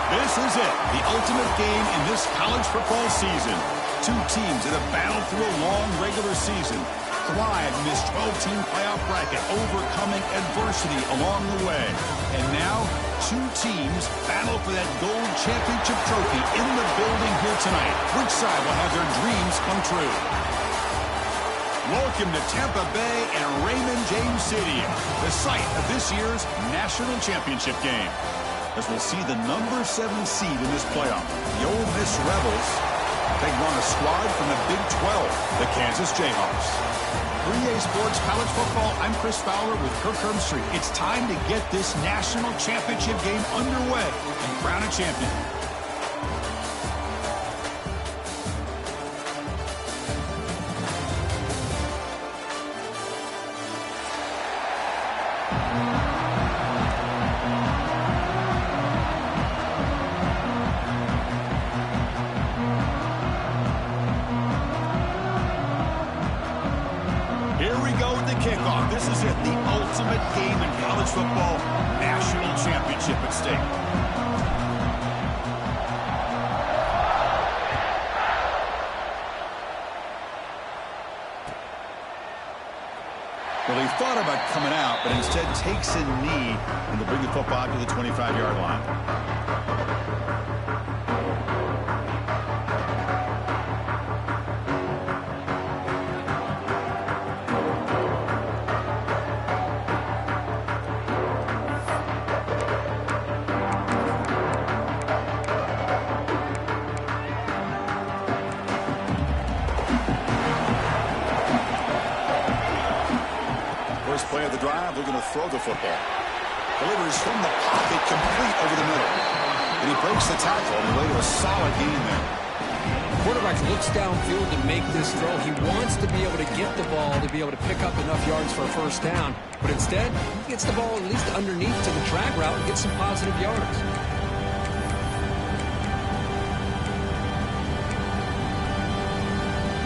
This is it, the ultimate game in this college football season. Two teams that have battled through a long regular season, thrived in this 12-team playoff bracket, overcoming adversity along the way. And now, two teams battle for that gold championship trophy in the building here tonight. Which side will have their dreams come true? Welcome to Tampa Bay and Raymond James Stadium, the site of this year's national championship game. As we'll see the number 7 seed in this playoff, the Ole Miss Rebels, taking on a squad from the Big 12, the Kansas Jayhawks. 3A Sports College Football, I'm Chris Fowler with Kirk Herbstreit. It's time to get this national championship game underway and crown a champion. Kickoff. This is it, the ultimate game in college football, national championship at stake. Well, he thought about coming out, but instead takes a knee and to bring the football to the 25-yard line. Play of the drive, they're going to throw the football. Delivers from the pocket, complete over the middle. And he breaks the tackle on the way to a solid gain there. Quarterback looks downfield to make this throw. He wants to be able to get the ball to be able to pick up enough yards for a first down. But instead, he gets the ball at least underneath to the track route and gets some positive yards.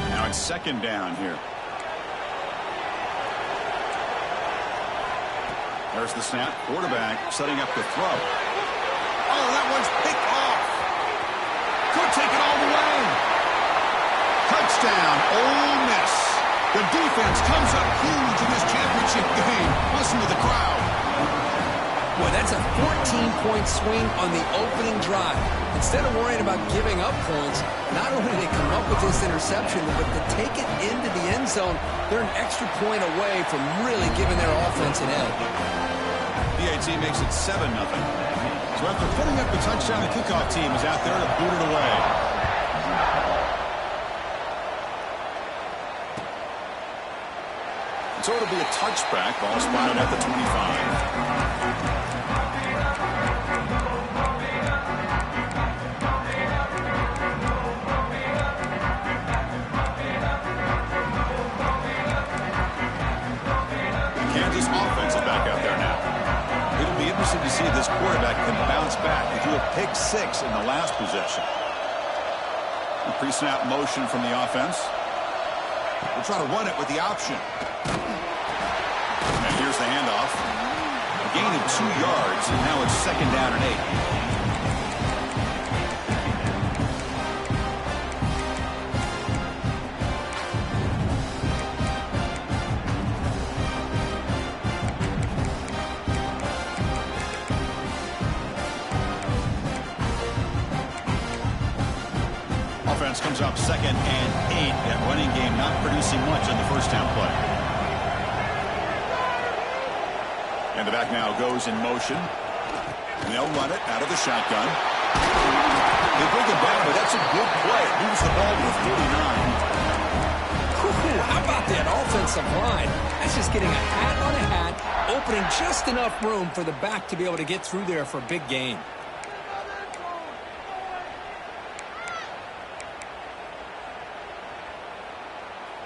Now it's second down here. There's the snap. Quarterback setting up the throw. Oh, that one's picked off. Could take it all the way. Touchdown, Ole Miss. The defense comes up huge in this championship game. Listen to the crowd. Boy, that's a 14-point swing on the opening drive. Instead of worrying about giving up points, not only did they come up with this interception, but to take it into the end zone, they're an extra point away from really giving their offense an edge. PAT makes it 7-0. So after putting up the touchdown, the kickoff team is out there to boot it away. So it'll be a touchback, ball spotted at the 25. Kansas offense is back out there now. It'll be interesting to see if this quarterback can bounce back. He threw a pick 6 in the last possession. A pre-snap motion from the offense. We'll try to run it with the option. And here's the handoff. A gain of 2 yards, and now it's second down and 8. offense comes up 2nd and 8. That running game not producing much on the first down play. And the back now goes in motion. And they'll run it out of the shotgun. They bring it down, but that's a good play. It moves the ball to the 49. How about that offensive line? That's just getting a hat on a hat, opening just enough room for the back to be able to get through there for a big gain.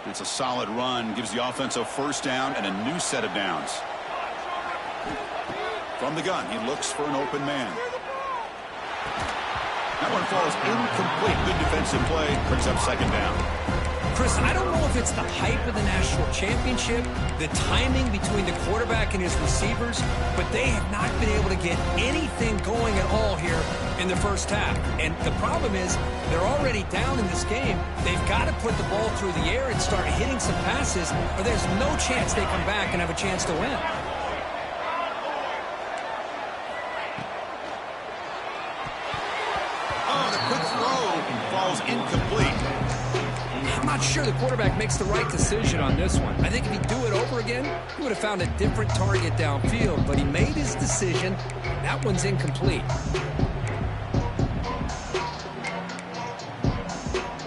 It's a solid run, gives the offense a first down and a new set of downs. From the gun, he looks for an open man. That one falls incomplete. Good defensive play, brings up 2nd down. Chris, I don't know if it's the hype of the national championship, the timing between the quarterback and his receivers, but they have not been able to get anything going at all here in the first half. And the problem is they're already down in this game. They've got to put the ball through the air and start hitting some passes, or there's no chance they come back and have a chance to win. Oh, the quick throw falls incomplete. I'm not sure the quarterback makes the right decision on this one. I think if he'd do it over again, he would have found a different target downfield, but he made his decision. That one's incomplete.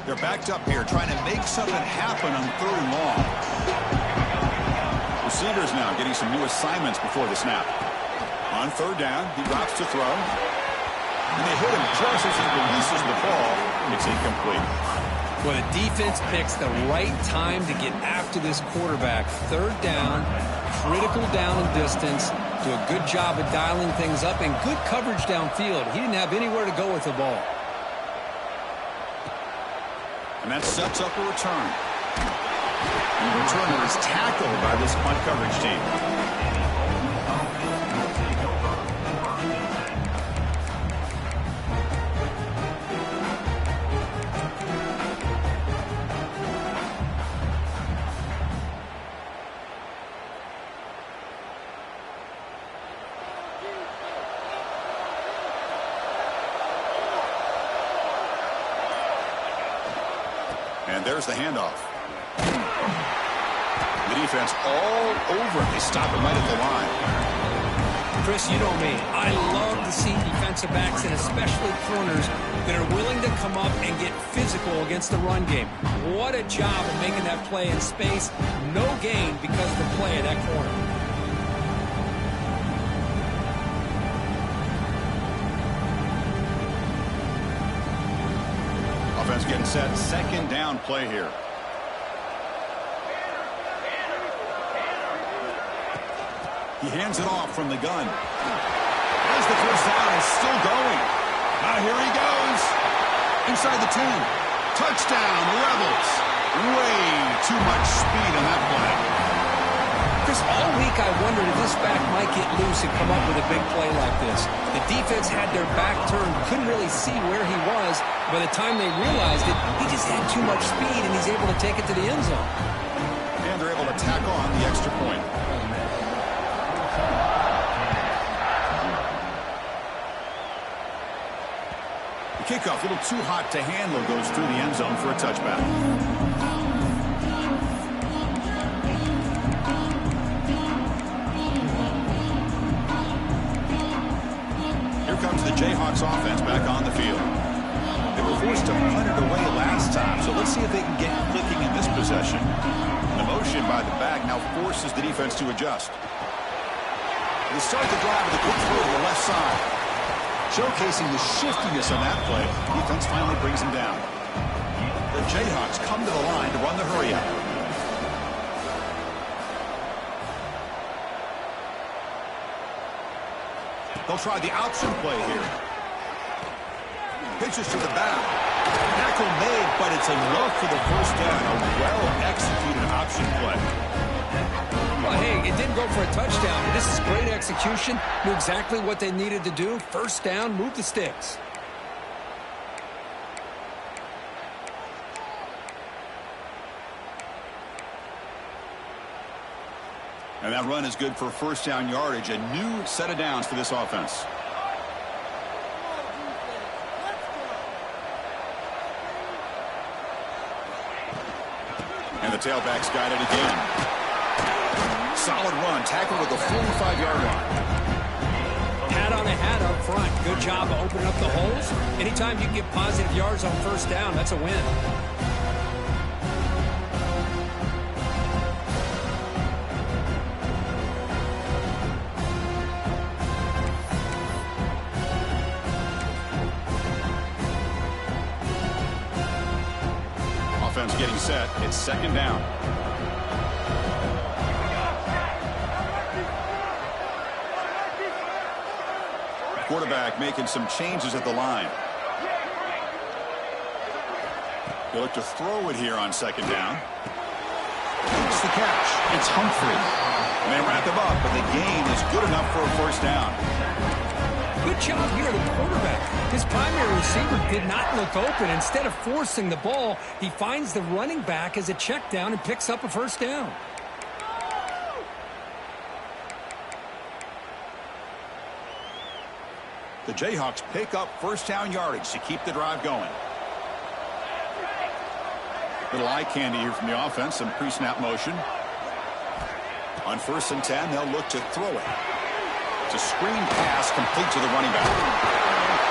They're backed up here trying to make something happen on 3rd and long. Receivers now getting some new assignments before the snap. On 3rd down, he drops to throw. And they hit him just as he releases the ball. It's incomplete. Well, the defense picks the right time to get after this quarterback. 3rd down, critical down and distance. Do a good job of dialing things up and good coverage downfield. He didn't have anywhere to go with the ball. And that sets up a return. And the returner is tackled by this punt coverage team. And there's the handoff. The defense all over it. They stop it right at the line. Chris, you know me. I love to see defensive backs and especially corners that are willing to come up and get physical against the run game. What a job of making that play in space. No gain because of the play of that corner. Offense getting set. 2nd down play here. He hands it off from the gun. As the first down is still going. Now here he goes. Inside the 10. Touchdown, Rebels. Way too much speed on that play. Chris, all week I wondered if this back might get loose and come up with a big play like this. The defense had their back turned, couldn't really see where he was. By the time they realized it, he just had too much speed, and he's able to take it to the end zone. And they're able to tack on the extra point. The kickoff, a little too hot to handle, goes through the end zone for a touchback. Comes the Jayhawks offense back on the field. They were forced to punt it away last time, so let's see if they can get clicking in this possession. The motion by the back now forces the defense to adjust. They start the drive with a quick throw to the left side. Showcasing the shiftiness on that play, defense finally brings him down. The Jayhawks come to the line to run the hurry-up. They'll try the option play here. Pitches to the back. Tackle made, but it's enough for the first down. A well-executed option play. Well, hey, it didn't go for a touchdown, but this is great execution. Knew exactly what they needed to do. First down, move the sticks. And that run is good for first down yardage. A new set of downs for this offense. And the tailback's got it again. Solid run, tackle with the 45-yard line. Hat on a hat up front. Good job of opening up the holes. Anytime you can get positive yards on first down, that's a win. Offense getting set. It's second down. Quarterback making some changes at the line. They look to throw it here on second down. It's the catch. It's Humphrey. And they wrap him up, but the gain is good enough for a first down. Good job here, the quarterback. His primary receiver did not look open. Instead of forcing the ball, he finds the running back as a check down and picks up a first down. The Jayhawks pick up first down yardage to keep the drive going. Little eye candy here from the offense, some pre-snap motion. On 1st and 10, they'll look to throw it. It's a screen pass complete to the running back.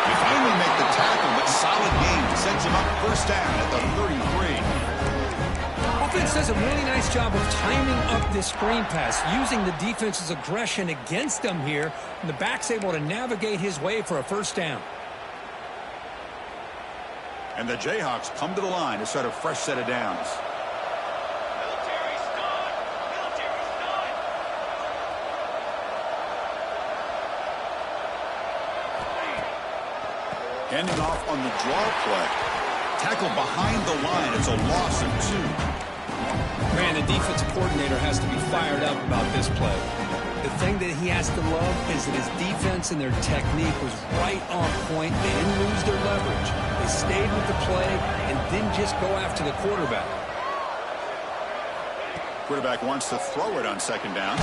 They finally make the tackle, but solid gain sends him up first down at the 33. Offense does a really nice job of timing up this screen pass, using the defense's aggression against them here, and the back's able to navigate his way for a first down. And the Jayhawks come to the line to start a fresh set of downs. Handing off on the draw play. Tackle behind the line. It's a loss of 2. Man, the defensive coordinator has to be fired up about this play. The thing that he has to love is that his defense and their technique was right on point. They didn't lose their leverage. They stayed with the play and didn't just go after the quarterback. Quarterback wants to throw it on second down.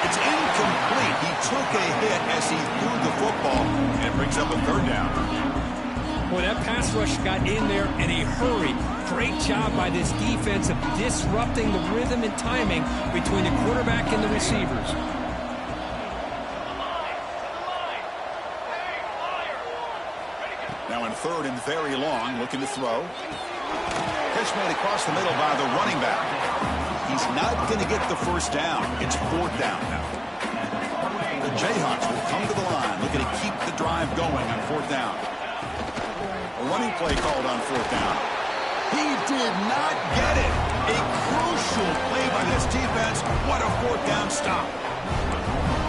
It's incomplete. He took a hit as he threw the football, and it brings up a third down. Boy, that pass rush got in there in a hurry. Great job by this defense of disrupting the rhythm and timing between the quarterback and the receivers. Now in 3rd and very long, looking to throw. Pitch made across the middle by the running back. He's not going to get the first down. It's 4th down now. The Jayhawks will come to the line, looking to keep the drive going on 4th down. A running play called on 4th down. He did not get it. A crucial play by this defense. What a 4th down stop.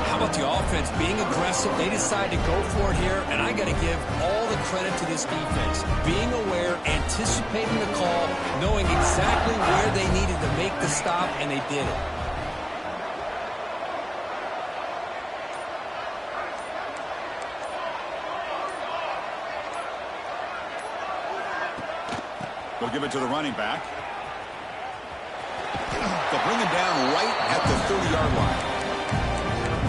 How about the offense being aggressive? They decide to go for it here, and I got to give all the credit to this defense. Being aware, anticipating the call, knowing exactly where they needed to make the stop, and they did it. They'll give it to the running back. They'll bring him down right at the 30-yard line.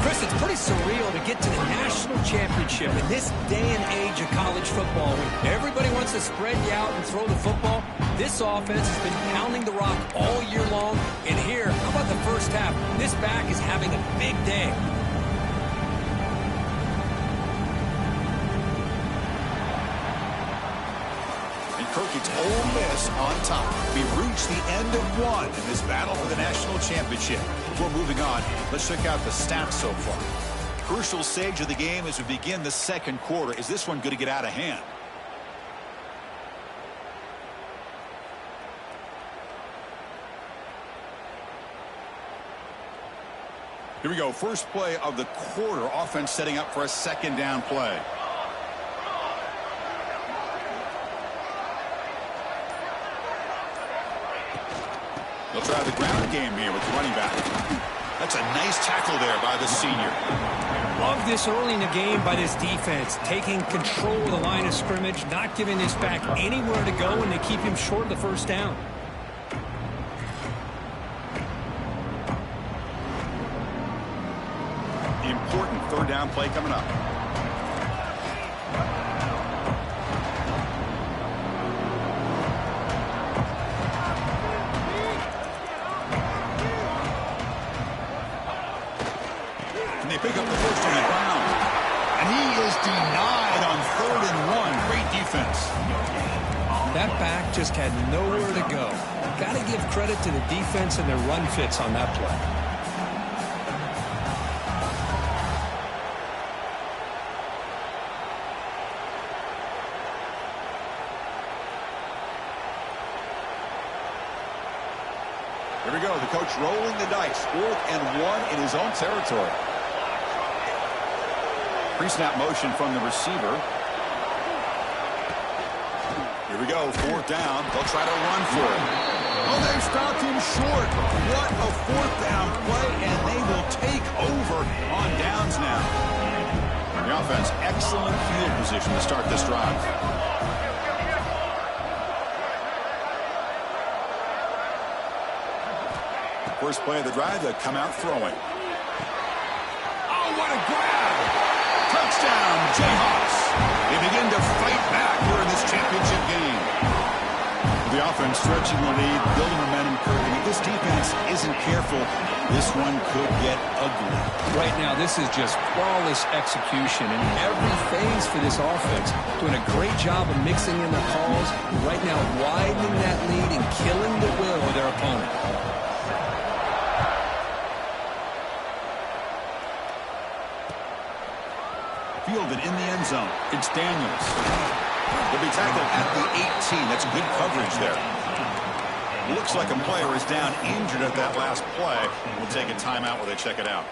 Chris, it's pretty surreal to get to the national championship in this day and age of college football when everybody wants to spread you out and throw the football. This offense has been pounding the rock all year long. And here, how about the first half? This back is having a big day. It's Ole Miss on top. We've reached the end of one in this battle for the national championship. Before moving on, let's check out the stats so far. Crucial stage of the game as we begin the second quarter. Is this one going to get out of hand? Here we go. First play of the quarter. Offense setting up for a second down play. They'll try the ground game here with the running back. That's a nice tackle there by the senior. Love this early in the game by this defense, taking control of the line of scrimmage, not giving this back anywhere to go, and they keep him short of the first down. The important third down play coming up. That back just had nowhere to go. Got to give credit to the defense and their run fits on that play. Here we go. The coach rolling the dice. 4th and 1 in his own territory. Pre-snap motion from the receiver. Here we go. 4th down. They'll try to run for it. Oh, they stopped him short. What a 4th down play, and they will take over on downs now. The offense, excellent field position to start this drive. First play of the drive, they come out throwing. Oh, what a grab! Touchdown, Jayhawks. They begin to fight back here in this championship game. The offense stretching the lead, building momentum curve. And if this defense isn't careful, this one could get ugly. Right now, this is just flawless execution in every phase for this offense. Doing a great job of mixing in the calls. Right now, widening that lead and killing the will of their opponent. Fielded in the end zone. It's Daniels. He'll be tackled at the 18. That's good coverage there. Looks like a player is down injured at that last play. We'll take a timeout while they check it out.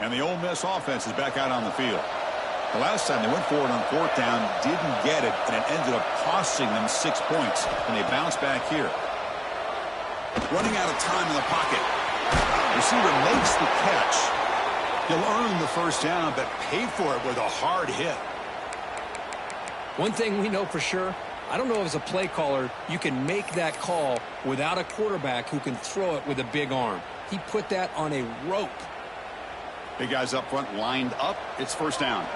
And the Ole Miss offense is back out on the field. The last time they went forward on 4th down, didn't get it, and it ended up costing them 6 points. And they bounce back here. Running out of time in the pocket. Receiver makes the catch. He'll earn the first down, but paid for it with a hard hit. One thing we know for sure, I don't know as a play caller, you can make that call without a quarterback who can throw it with a big arm. He put that on a rope. Big guys up front lined up. It's first down.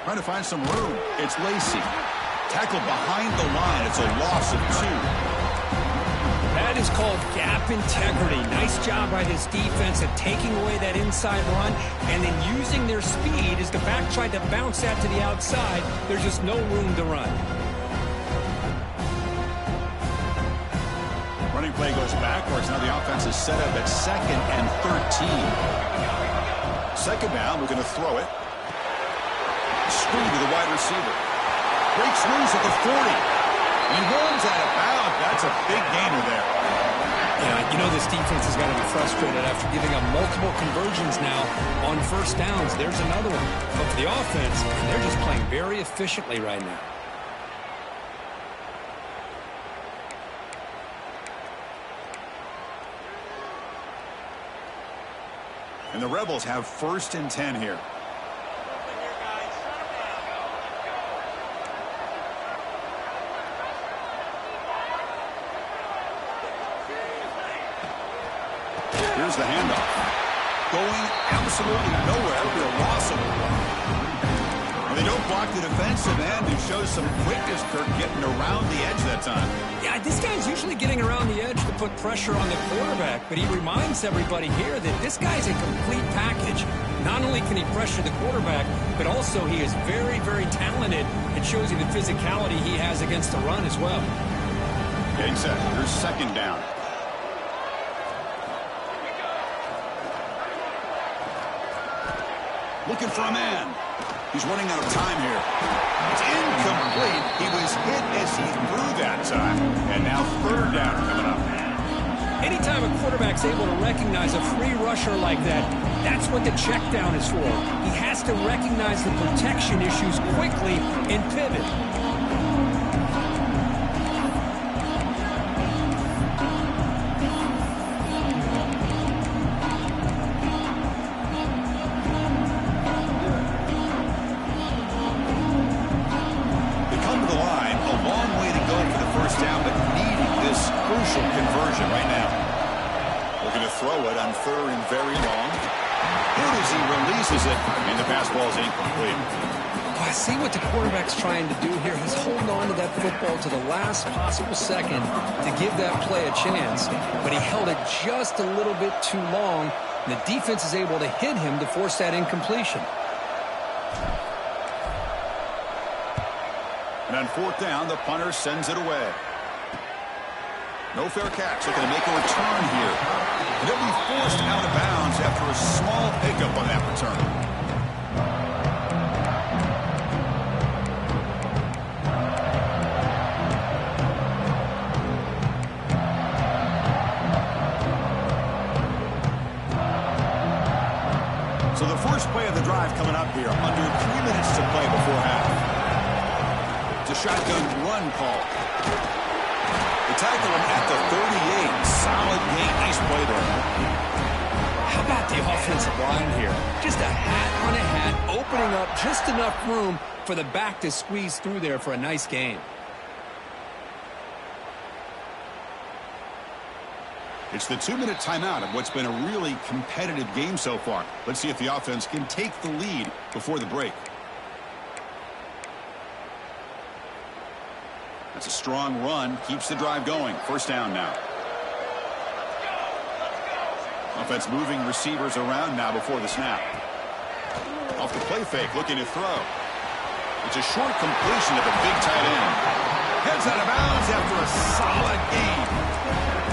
Trying to find some room. It's Lacey. Tackled behind the line. It's a loss of 2. That is called gap integrity. Nice job by this defense at taking away that inside run and then using their speed as the back tried to bounce that to the outside. There's just no room to run. Running play goes backwards. Now the offense is set up at 2nd and 13. 2nd down. We're going to throw it. Screen to the wide receiver. Breaks loose at the 40. He runs out of bounds. That's a big gainer there. Yeah, you know this defense has got to be frustrated after giving up multiple conversions now on first downs. There's another one. But for the offense, they're just playing very efficiently right now. And the Rebels have 1st and 10 here. Here's the handoff. Going absolutely nowhere. It'll be a loss of 1. Well, they don't block the defensive end, who shows some quickness, Kirk, getting around the edge that time. Yeah, this guy's usually getting around the edge to put pressure on the quarterback, but he reminds everybody here that this guy's a complete package. Not only can he pressure the quarterback, but also he is very, very talented. It shows you the physicality he has against the run as well. Getting set. Here's 2nd down. Looking for a man. He's running out of time here. It's incomplete. He was hit as he threw that time. And now 3rd down coming up. Anytime a quarterback's able to recognize a free rusher like that, that's what the check down is for. He has to recognize the protection issues quickly and pivot. Conversion right now. Looking to throw it on 3rd and very long. Good as he releases it, and the pass ball is incomplete. I see what the quarterback's trying to do here. He's holding on to that football to the last possible second to give that play a chance, but he held it just a little bit too long, and the defense is able to hit him to force that incompletion. And on fourth down, the punter sends it away. No fair catch. Looking to make a return here. And they'll be forced out of bounds after a small pickup on that return. So the first play of the drive coming up here. Under 3 minutes to play before half. It's a shotgun run call. They tackle him at the 38. Solid gain. Nice play there. How about the offensive line here? Just a hat on a hat, opening up just enough room for the back to squeeze through there for a nice gain. It's the 2-minute timeout of what's been a really competitive game so far. Let's see if the offense can take the lead before the break. That's a strong run. Keeps the drive going. First down now. Offense moving receivers around now before the snap. Off the play fake, looking to throw. It's a short completion at the big tight end. Heads out of bounds after a solid gain.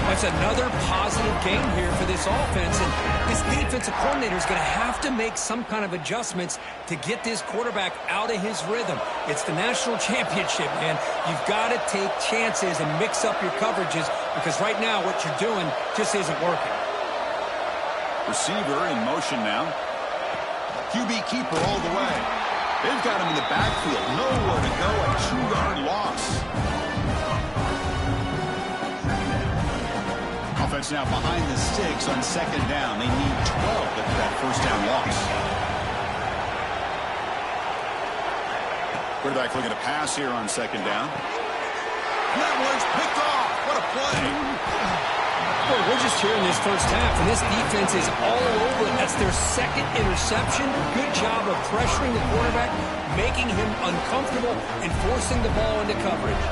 That's another positive game here for this offense, and this defensive coordinator is going to have to make some kind of adjustments to get this quarterback out of his rhythm. It's the national championship, man. You've got to take chances and mix up your coverages, because right now what you're doing just isn't working. Receiver in motion now. QB keeper all the way. They've got him in the backfield. Nowhere to go. A 2-yard loss. Offense now behind the sticks on second down. They need 12 after that first down loss. Quarterback looking to pass here on second down. And that one's picked off. What a play. Boy, we're just here in this first half, and this defense is all over it. That's their second interception. Good job of pressuring the quarterback, making him uncomfortable, and forcing the ball into coverage.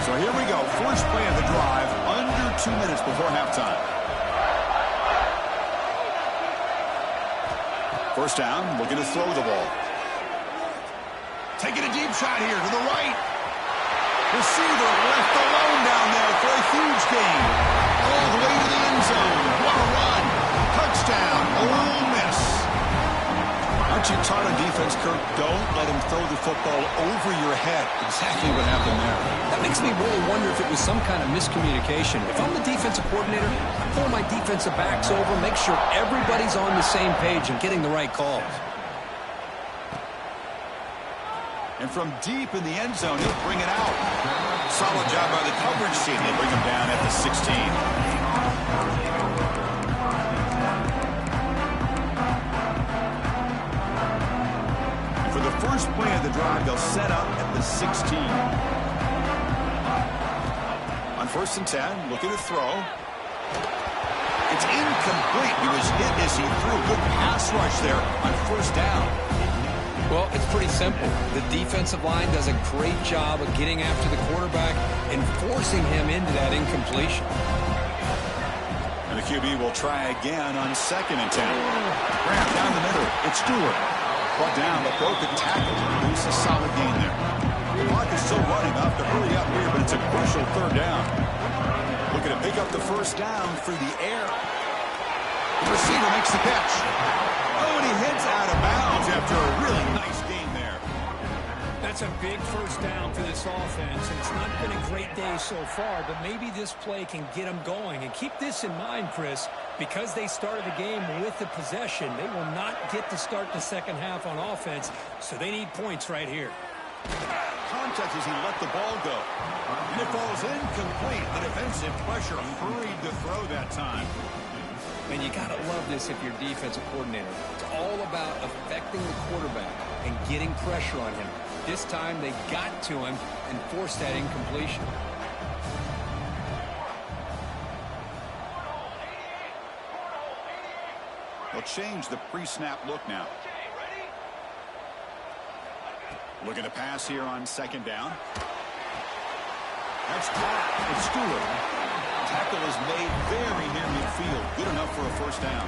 So here we go. First play of the drive, under 2 minutes before halftime. First down, looking to throw the ball. Taking a deep shot here to the right. Receiver left alone down there for a huge gain. All the way to the end zone. What a run. Touchdown, Ole Miss. Aren't you taught on defense, Kirk? Don't let him throw the football over your head. Exactly what happened there. That makes me really wonder if it was some kind of miscommunication. If I'm the defensive coordinator, I pull my defensive backs over, make sure everybody's on the same page and getting the right calls. And from deep in the end zone, he'll bring it out. Solid job by the coverage team. They bring him down at the 16. For the first play of the drive, they'll set up at the 16. On 1st and 10, looking to throw. It's incomplete. He was hit as he threw. Good pass rush there on 1st down. Well, it's pretty simple. The defensive line does a great job of getting after the quarterback and forcing him into that incompletion. And the QB will try again on 2nd and 10. Grant down the middle. It's Stewart. Brought down, but broken tackle. It's a solid gain there. The clock is still running. Off to hurry up here, but it's a crucial 3rd down. Looking to pick up the 1st down through the air. The receiver makes the catch. Oh, and he heads out of bounds after a really nice gain there. That's a big 1st down for this offense. It's not been a great day so far, but maybe this play can get them going. And keep this in mind, Chris, because they started the game with the possession, they will not get to start the second half on offense, so they need points right here. Contact as he let the ball go. And it falls incomplete. The defensive pressure hurried to throw that time. And you got to love this if you're defensive coordinator. It's all about affecting the quarterback and getting pressure on him. This time they got to him and forced that incompletion. They'll change the pre-snap look now. Looking to pass here on second down. That's caught. It's Stewart. Tackle is made very near midfield. Good enough for a first down.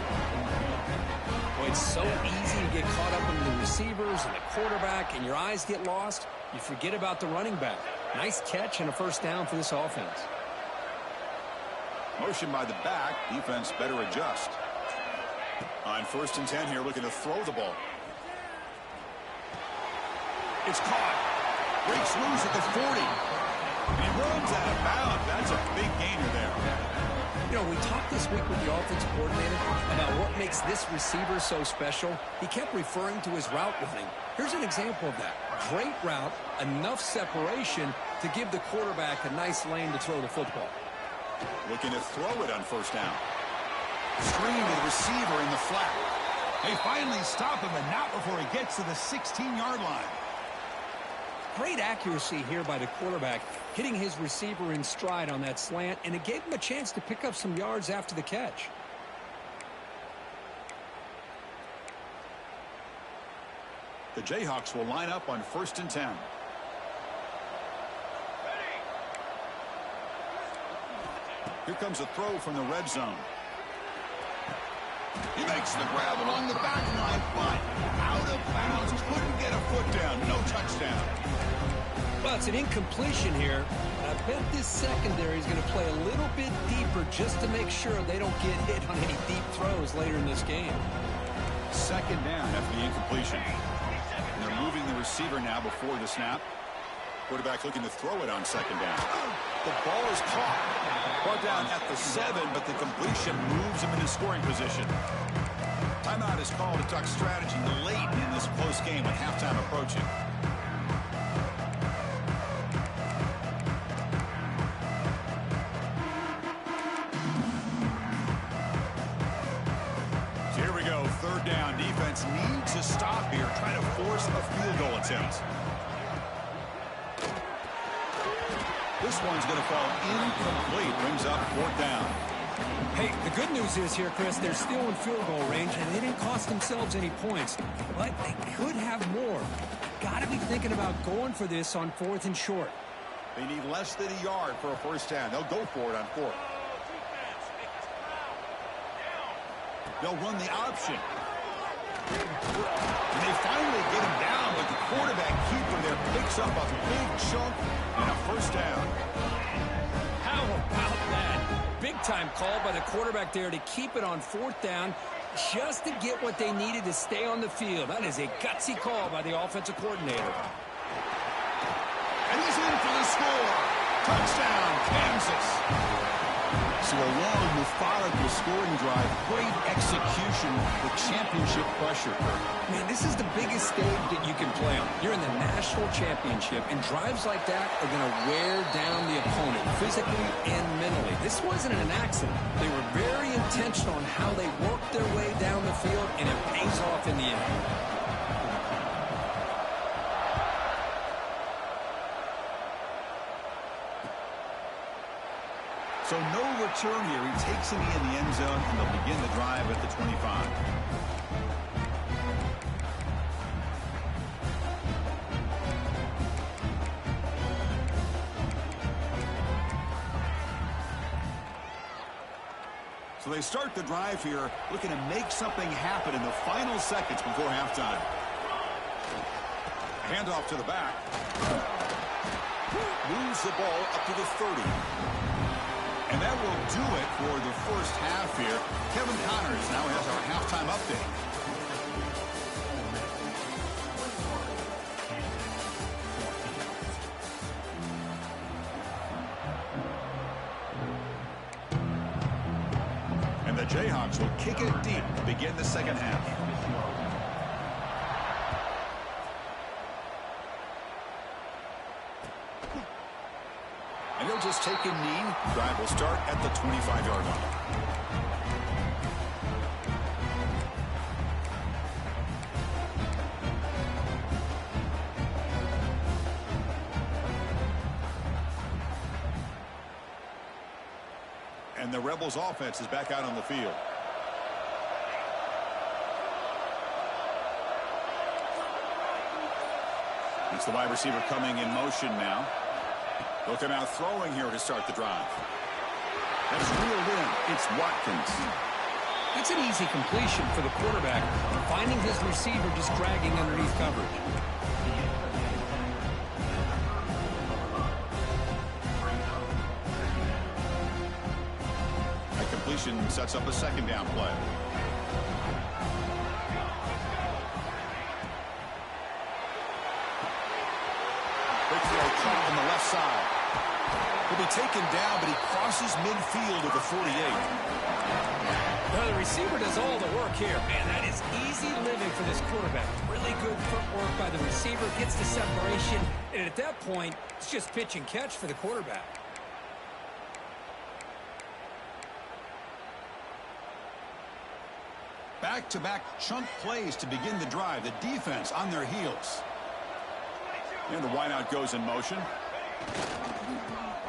Well, it's so easy to get caught up in the receivers and the quarterback, and your eyes get lost. You forget about the running back. Nice catch and a first down for this offense. Motion by the back. Defense better adjust. On 1st and 10 here, looking to throw the ball. It's caught. Breaks loose at the 40. He runs out of bounds. That's a big gainer there. You know, we talked this week with the offensive coordinator about what makes this receiver so special. He kept referring to his route running. Here's an example of that. Great route, enough separation to give the quarterback a nice lane to throw the football. Looking to throw it on 1st down. Screen to the receiver in the flat. They finally stop him, and not before he gets to the 16-yard line. Great accuracy here by the quarterback, hitting his receiver in stride on that slant, and it gave him a chance to pick up some yards after the catch. The Jayhawks will line up on 1st and 10. Here comes a throw from the red zone. He makes the grab along the back line, but out of bounds. Couldn't get a foot down. No touchdown. Well, it's an incompletion here. I bet this secondary is going to play a little bit deeper just to make sure they don't get hit on any deep throws later in this game. 2nd down after the incompletion. And they're moving the receiver now before the snap. Quarterback looking to throw it on 2nd down. The ball is caught. Brought down at the 7, but the completion moves him into scoring position. Timeout is called to talk strategy late in this close game with halftime approaching. So here we go, 3rd down. Defense needs to stop here, trying to force a field goal attempt. This one's going to fall incomplete. Brings up 4th down. Hey, the good news is here, Chris, they're still in field goal range, and they didn't cost themselves any points. But they could have more. Got to be thinking about going for this on 4th and short. They need less than a yard for a first down. They'll go for it on 4th. They'll run the option. And they finally get him down, but the quarterback keeper there picks up a big chunk and a first down. How about that? Big-time call by the quarterback there to keep it on 4th down just to get what they needed to stay on the field. That is a gutsy call by the offensive coordinator. And he's in for the score. Touchdown, Kansas. So a long, methodical scoring drive. Great execution with championship pressure. Man, this is the biggest stage that you can play on. You're in the national championship, and drives like that are going to wear down the opponent physically and mentally. This wasn't an accident. They were very intentional on how they worked their way down the field, and it pays off in the end. So no return here. He takes it in the end zone, and they'll begin the drive at the 25. So they start the drive here, looking to make something happen in the final seconds before halftime. Handoff to the back. Moves the ball up to the 30. And that will do it for the first half here. Kevin Connors now has our halftime update. And the Jayhawks will kick it deep to begin the second half. And he'll just take a knee. Drive will start at the 25-yard line. And the Rebels offense is back out on the field. It's the wide receiver coming in motion now. Looking out throwing here to start the drive. That's reeled in. It's Watkins. That's an easy completion for the quarterback, finding his receiver just dragging underneath coverage. That completion sets up a second down play. Big throw caught on the left side. He'll be taken down, but he crosses midfield at the 48. Well, the receiver does all the work here. Man, that is easy living for this quarterback. Really good footwork by the receiver, gets the separation, and at that point, it's just pitch and catch for the quarterback. Back-to-back chunk plays to begin the drive. The defense on their heels. And the wideout goes in motion.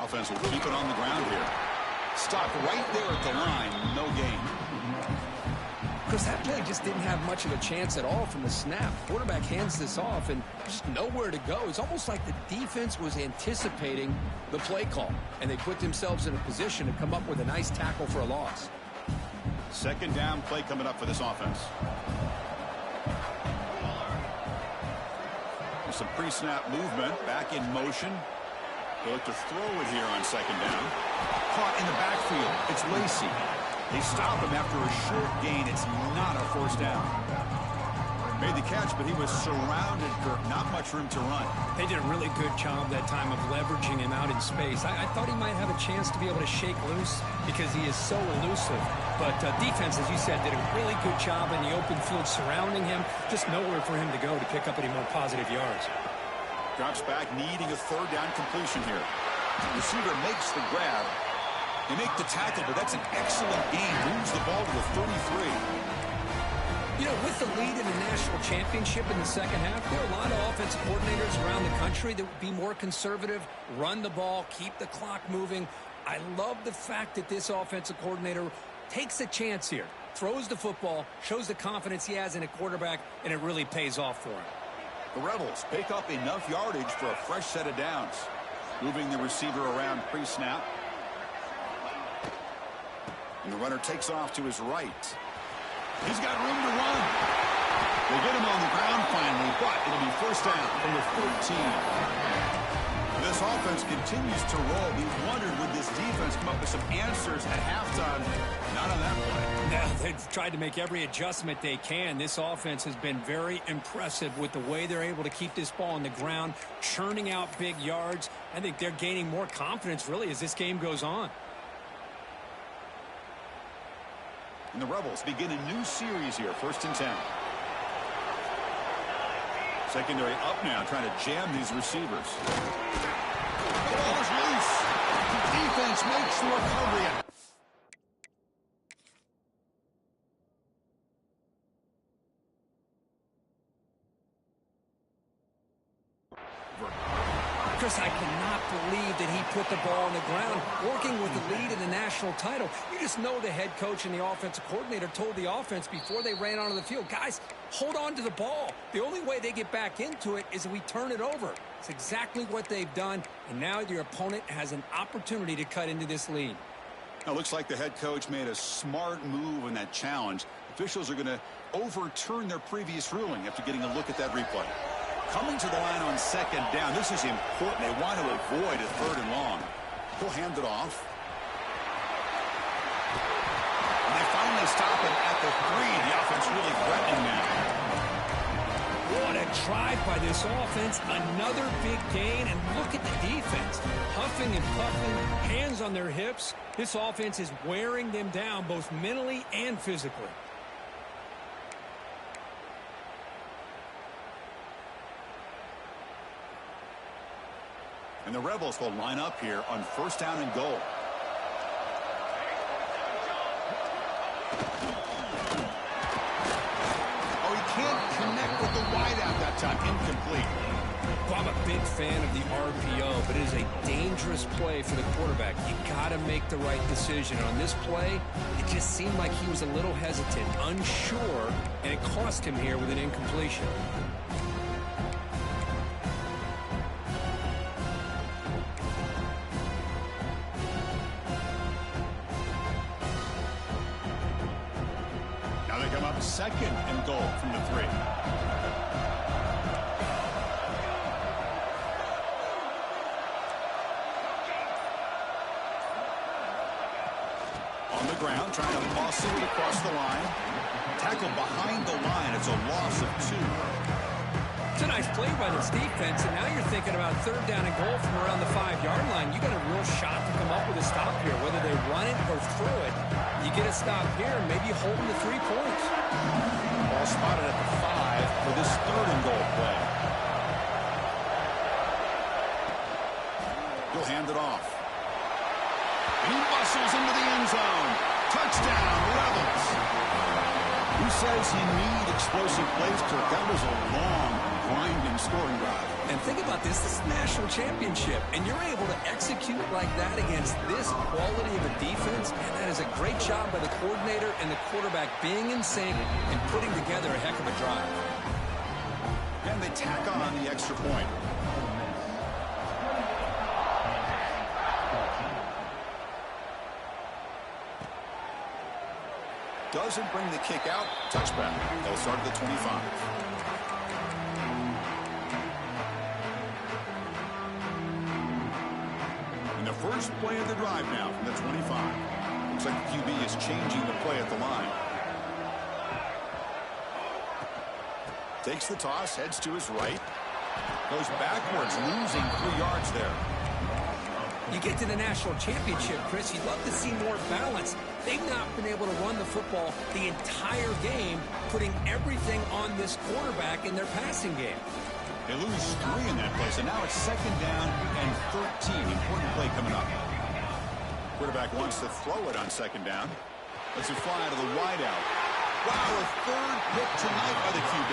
Offense will keep it on the ground here. Stopped right there at the line. No gain. Because that play just didn't have much of a chance at all from the snap. Quarterback hands this off and just nowhere to go. It's almost like the defense was anticipating the play call, and they put themselves in a position to come up with a nice tackle for a loss. Second down play coming up for this offense. There's some pre-snap movement. Back in motion. They'll look to throw it here on second down. Caught in the backfield. It's Lacey. They stop him after a short gain. It's not a first down. Made the catch, but he was surrounded, Kirk. Not much room to run. They did a really good job that time of leveraging him out in space. I thought he might have a chance to be able to shake loose because he is so elusive. But defense, as you said, did a really good job in the open field surrounding him. Just nowhere for him to go to pick up any more positive yards. Drops back, needing a third down completion here. Receiver makes the grab. They make the tackle, but that's an excellent game. Moves the ball to the 33. You know, with the lead in the national championship in the second half, there are a lot of offensive coordinators around the country that would be more conservative, run the ball, keep the clock moving. I love the fact that this offensive coordinator takes a chance here, throws the football, shows the confidence he has in a quarterback, and it really pays off for him. The Rebels pick up enough yardage for a fresh set of downs. Moving the receiver around pre-snap. And the runner takes off to his right. He's got room to run. They get him on the ground finally, but it'll be first down from the 14. This offense continues to roll. We wondered, would this defense come up with some answers at halftime? Not on that play. Now, they've tried to make every adjustment they can. This offense has been very impressive with the way they're able to keep this ball on the ground, churning out big yards. I think they're gaining more confidence, really, as this game goes on. And the Rebels begin a new series here, 1st and 10. Secondary up now, trying to jam these receivers. The ball is loose. The defense makes the recovery. Chris, I cannot believe that he put the ball on the ground, working with the lead in the national title. You just know the head coach and the offensive coordinator told the offense before they ran onto the field, guys, hold on to the ball. The only way they get back into it is if we turn it over. It's exactly what they've done, and now your opponent has an opportunity to cut into this lead. Now, looks like the head coach made a smart move in that challenge. Officials are going to overturn their previous ruling after getting a look at that replay. Coming to the line on second down. This is important. They want to avoid a 3rd and long. He'll hand it off. And they finally stop him at the 3. The offense really threatening now. What a drive by this offense. Another big gain. And look at the defense. Huffing and puffing, hands on their hips. This offense is wearing them down both mentally and physically. And the Rebels will line up here on 1st down and goal. Oh, he can't connect with the wideout that time. Incomplete. Well, I'm a big fan of the RPO, but it is a dangerous play for the quarterback. You got to make the right decision. On this play, it just seemed like he was a little hesitant, unsure, and it cost him here with an incompletion. Second and goal from the 3. On the ground, trying to muscle it across the line. Tackle behind the line. It's a loss of 2. It's a nice play by this defense, and now you're thinking about third down and goal from around the 5-yard line. You got a real shot to come up with a stop here, whether they run it or throw it. You get a stop here, and maybe you hold them to 3 points. Ball spotted at the 5 for this third and goal play. He'll hand it off. And he muscles into the end zone. Touchdown, Rebels. Who says you need explosive plays, Kirk? That was a long, grinding scoring drive. And think about this. This is a national championship, and you're able to execute like that against this quality of a defense, and that is a great job by the coordinator and the quarterback being in sync and putting together a heck of a drive. And they tack on the extra point. Doesn't bring the kick out. Touchback. They'll start at the 25. And the first play of the drive now from the 25. Looks like the QB is changing the play at the line. Takes the toss, heads to his right. Goes backwards, losing 3 yards there. You get to the national championship, Chris, you'd love to see more balance. They've not been able to run the football the entire game, putting everything on this quarterback in their passing game. They lose 3 in that play, so now it's second down and 13. Important play coming up. Quarterback wants to throw it on second down. Lets it fly to the wideout. Wow, a third pick tonight by the QB.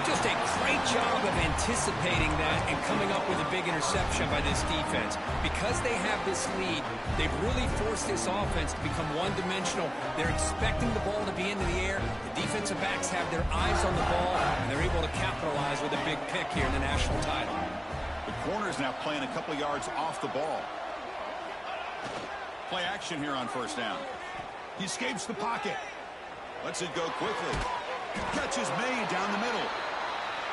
Just a great job of anticipating that and coming up with a big interception by this defense. Because they have this lead, they've really forced this offense to become one-dimensional. They're expecting the ball to be into the air. The defensive backs have their eyes on the ball, and they're able to capitalize with a big pick here in the national title. The corner's now playing a couple yards off the ball. Play action here on first down. He escapes the pocket. Lets it go quickly. Catch is made down the middle.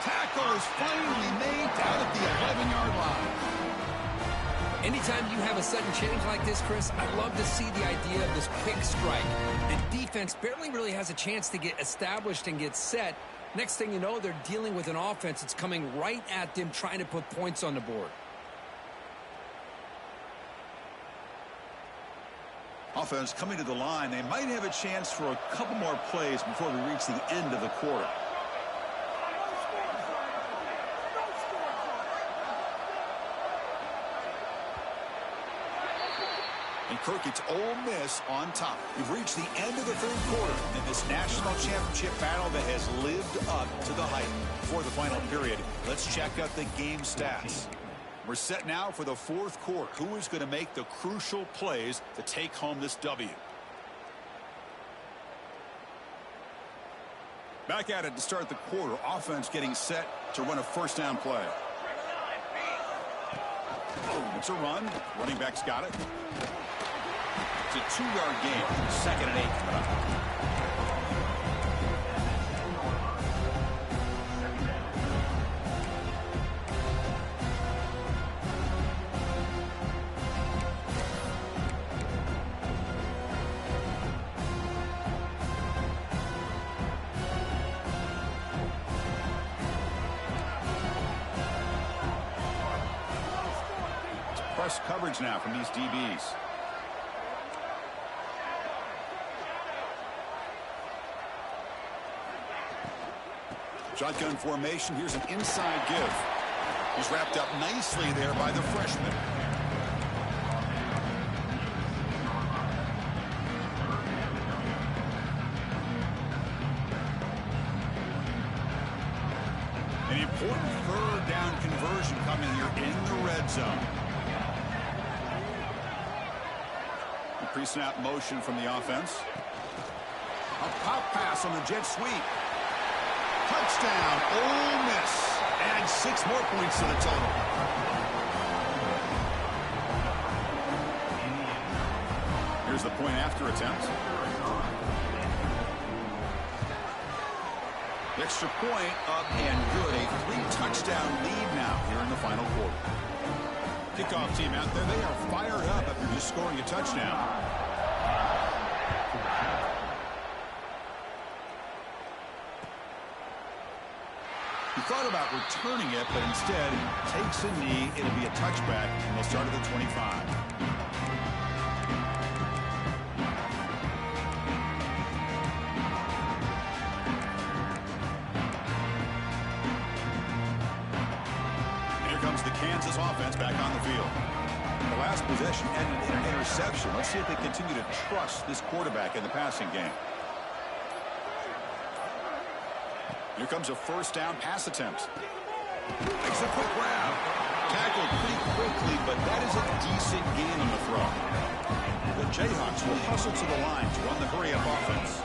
Tackle is finally made down at the 11-yard line. Anytime you have a sudden change like this, Chris, I love to see the idea of this quick strike. The defense barely really has a chance to get established and get set. Next thing you know, they're dealing with an offense that's coming right at them, trying to put points on the board. Offense coming to the line. They might have a chance for a couple more plays before we reach the end of the quarter. And Kirk, it's Ole Miss on top. We've reached the end of the third quarter in this national championship battle that has lived up to the hype. Before the final period, let's check out the game stats. We're set now for the fourth quarter. Who is going to make the crucial plays to take home this W? Back at it to start the quarter. Offense getting set to run a first down play. It's a run. Running back's got it. It's a 2-yard gain. Second and 8 coming up. Press coverage now from these DBs. Shotgun formation. Here's an inside give. He's wrapped up nicely there by the freshman. An important third down conversion coming here in the red zone. Pre-snap motion from the offense. A pop pass on the jet sweep. Touchdown, Ole Miss. Add 6 more points to the total. Here's the point after attempt. Extra point up and good. A 3-touchdown lead now here in the final quarter. Kickoff team out there, they are fired up after just scoring a touchdown. He thought about returning it, but instead takes a knee. It'll be a touchback, and they'll start at the 25. Here comes the Kansas offense back on the field. The last possession ended in an interception. Let's see if they continue to trust this quarterback in the passing game. Here comes a first down pass attempt. Makes a quick grab. Tackled pretty quickly, but that is a decent gain on the throw. The Jayhawks will hustle to the line to run the hurry-up offense.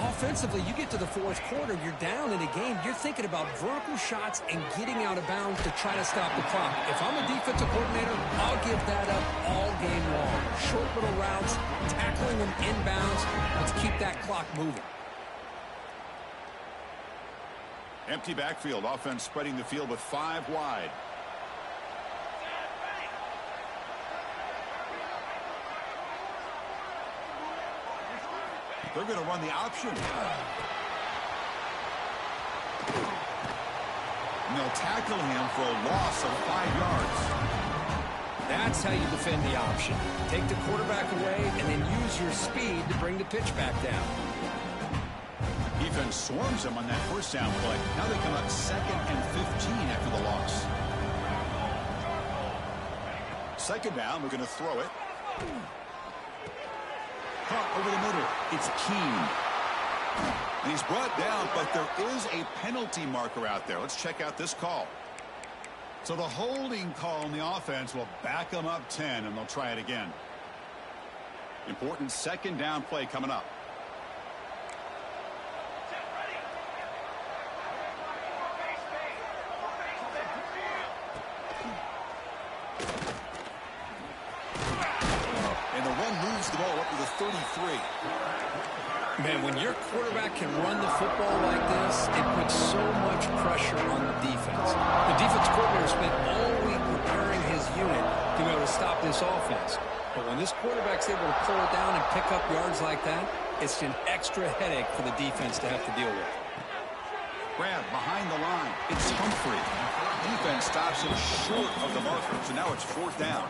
Offensively, you get to the fourth quarter, you're down in a game, you're thinking about vertical shots and getting out of bounds to try to stop the clock. If I'm a defensive coordinator, I'll give that up all game long. Short little routes, tackling them inbounds. Let's keep that clock moving. Empty backfield. Offense spreading the field with 5 wide. They're going to run the option. And they'll tackle him for a loss of 5 yards. That's how you defend the option. Take the quarterback away and then use your speed to bring the pitch back down. Defense swarms him on that first down play. Now they come up 2nd and 15 after the loss. Second down, we're going to throw it. Caught over the middle. It's Keene. And he's brought down, but there is a penalty marker out there. Let's check out this call. So the holding call on the offense will back them up 10, and they'll try it again. Important second down play coming up. The ball up to the 33. Man, when your quarterback can run the football like this, it puts so much pressure on the defense. The defense coordinator spent all week preparing his unit to be able to stop this offense. But when this quarterback's able to pull it down and pick up yards like that, it's an extra headache for the defense to have to deal with. Grab behind the line. It's Humphrey. Defense stops him short of the marker, so now it's 4th down.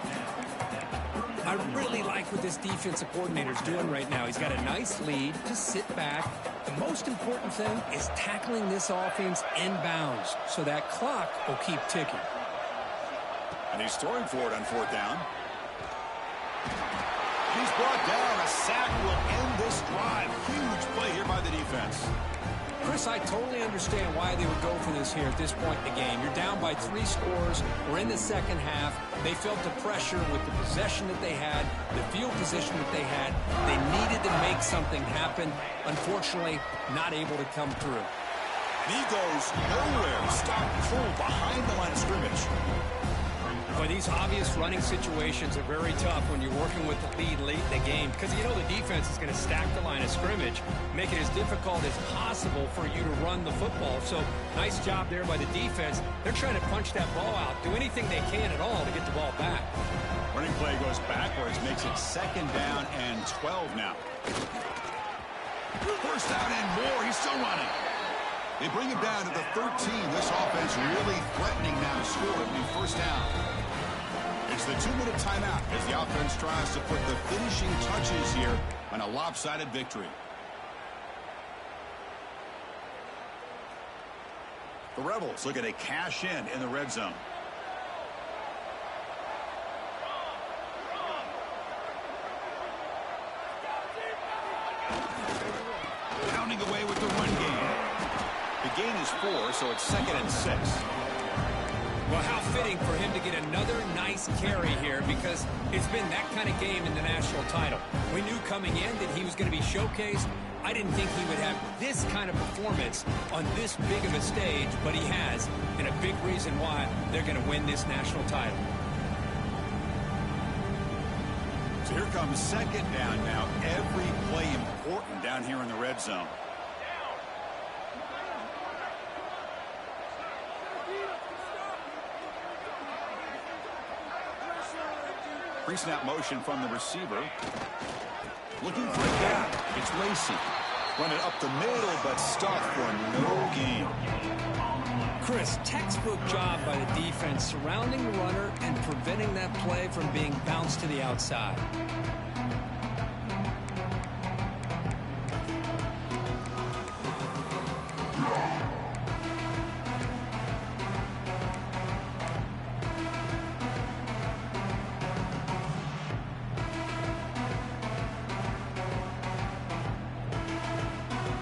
I really like what this defensive coordinator's doing right now. He's got a nice lead. Just sit back. The most important thing is tackling this offense inbounds so that clock will keep ticking. And he's throwing for it on 4th down. He's brought down. A sack will end this drive. Huge play here by the defense. Chris, I totally understand why they would go for this here at this point in the game. You're down by 3 scores. We're in the second half. They felt the pressure with the possession that they had, the field position that they had. They needed to make something happen. Unfortunately, not able to come through. He goes nowhere. Stop pulled behind the line of scrimmage. Boy, these obvious running situations are very tough when you're working with the lead late in the game because you know the defense is going to stack the line of scrimmage, make it as difficult as possible for you to run the football. So nice job there by the defense. They're trying to punch that ball out, do anything they can at all to get the ball back. Running play goes backwards, makes it 2nd down and 12 now. First down and more. He's still running. They bring him down to the 13. This offense really threatening now to score with the first down. It's the 2-minute timeout as the offense tries to put the finishing touches here on a lopsided victory. The Rebels looking to cash in the red zone. Pounding away with the run game. The gain is 4, so it's 2nd and 6. Well, how fitting for him to get another nice carry here because it's been that kind of game in the national title. We knew coming in that he was going to be showcased. I didn't think he would have this kind of performance on this big of a stage, but he has, and a big reason why they're going to win this national title. So here comes 2nd down now. Every play important down here in the red zone. Pre-snap motion from the receiver. Looking for a gap. It's Lacey. Run it up the middle, but stuffed for no gain. Chris, textbook job by the defense surrounding the runner and preventing that play from being bounced to the outside.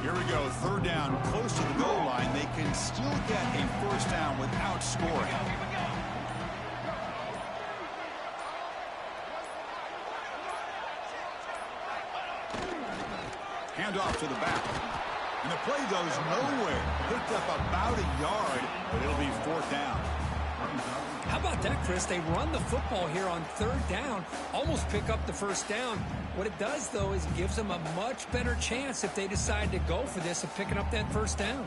Here we go, third down, close to the goal line. They can still get a first down without scoring. Hand off to the back. And the play goes nowhere. Picked up about a yard, but it'll be fourth down. How about that, Chris? They run the football here on third down, almost pick up the first down. What it does, though, is it gives them a much better chance if they decide to go for this of picking up that first down.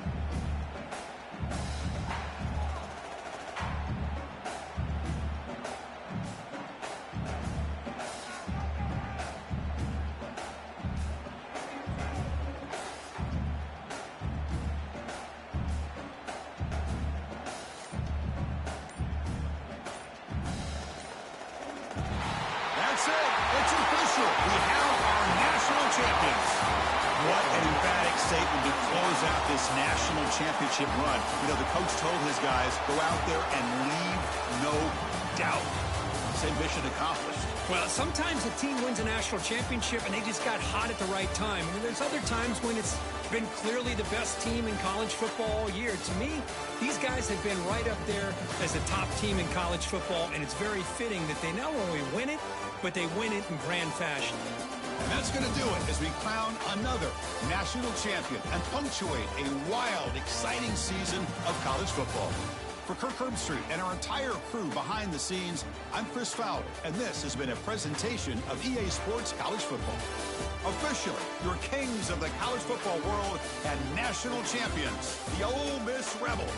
That's it. It's official. We have our national champions. What an emphatic statement to close out this national championship run. You know, the coach told his guys, go out there and leave no doubt. Say mission accomplished. Well, sometimes a team wins a national championship and they just got hot at the right time. I mean, there's other times when it's been clearly the best team in college football all year. To me, these guys have been right up there as a top team in college football, and it's very fitting that they not only win it, but they win it in grand fashion. And that's going to do it as we crown another national champion and punctuate a wild, exciting season of college football. For Kirk Herbstreit and our entire crew behind the scenes, I'm Chris Fowler, and this has been a presentation of EA Sports College Football. Officially, your kings of the college football world and national champions, the Ole Miss Rebels.